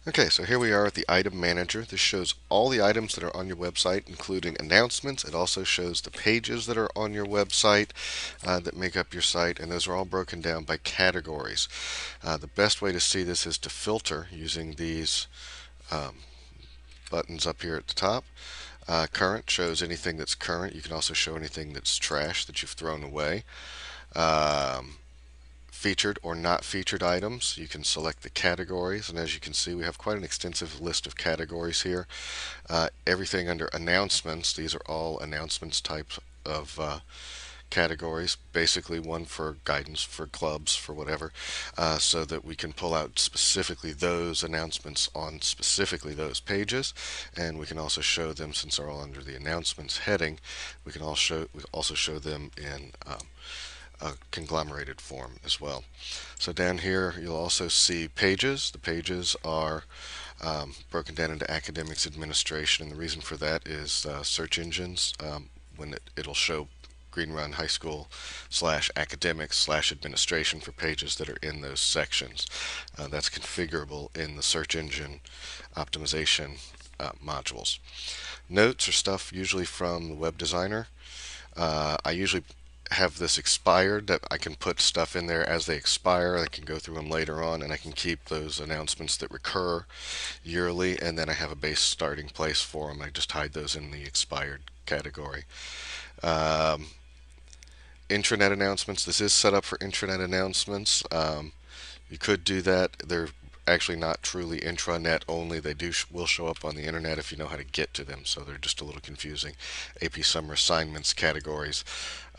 Okay, so here we are at the item manager. This shows all the items that are on your website, including announcements. It also shows the pages that are on your website that make up your site, and those are all broken down by categories. The best way to see this is to filter using these um, buttons up here at the top. Current shows anything that's current. You can also show anything that's trash that you've thrown away. Um, Featured or not featured items. You can select the categories, and as you can see, we have quite an extensive list of categories here. Everything under announcements, these are all announcements types of categories, basically one for guidance, for clubs, for whatever, so that we can pull out specifically those announcements on specifically those pages, and we can also show them, since they're all under the announcements heading, we also show them in a conglomerated form as well. So down here you'll also see pages. The pages are broken down into academics, administration, and the reason for that is search engines, when it'll show Green Run High School / academics / administration for pages that are in those sections. That's configurable in the search engine optimization modules. Notes are stuff usually from the web designer. I usually have this expired that I can put stuff in there as they expire. I can go through them later on, and I can keep those announcements that recur yearly, and then I have a base starting place for them. I just hide those in the expired category. Um, Intranet announcements. This is set up for intranet announcements. You could do that. They're actually not truly intranet only. They will show up on the internet if you know how to get to them, so they're just a little confusing. AP Summer Assignments categories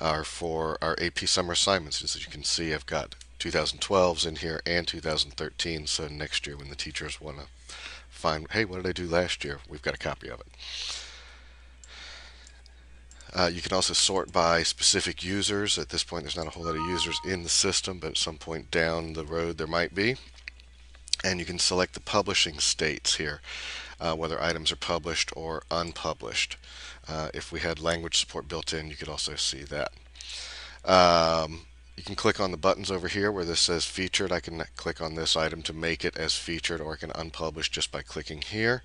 are for our AP Summer Assignments. As you can see, I've got 2012s in here and 2013, so next year when the teachers want to find, hey, what did I do last year? We've got a copy of it. You can also sort by specific users. At this point, there's not a whole lot of users in the system, but at some point down the road there might be. And you can select the publishing states here, whether items are published or unpublished. If we had language support built in, you could also see that. You can click on the buttons over here where this says featured. I can click on this item to make it as featured, or I can unpublish just by clicking here.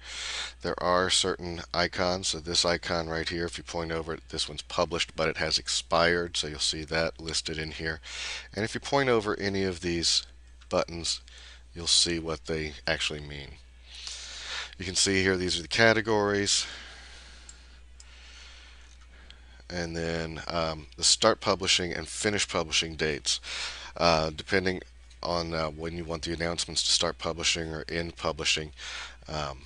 There are certain icons. So this icon right here, if you point over it, this one's published, but it has expired. So you'll see that listed in here. And if you point over any of these buttons, you'll see what they actually mean. You can see here these are the categories, and then the start publishing and finish publishing dates, depending on when you want the announcements to start publishing or end publishing. Um,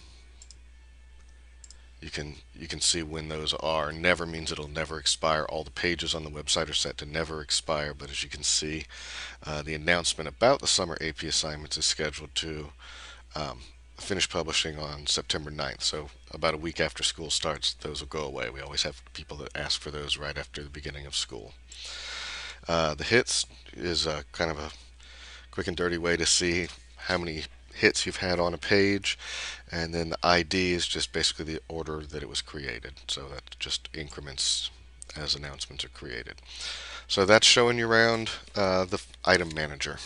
you can see when those are. Never means it'll never expire. All the pages on the website are set to never expire, but as you can see, the announcement about the summer AP assignments is scheduled to um, finish publishing on September 9th. So about a week after school starts, those will go away. We always have people that ask for those right after the beginning of school. The hits is kind of a quick and dirty way to see how many hits you've had on a page, and then the ID is just basically the order that it was created. So that just increments as announcements are created. So that's showing you around the item manager.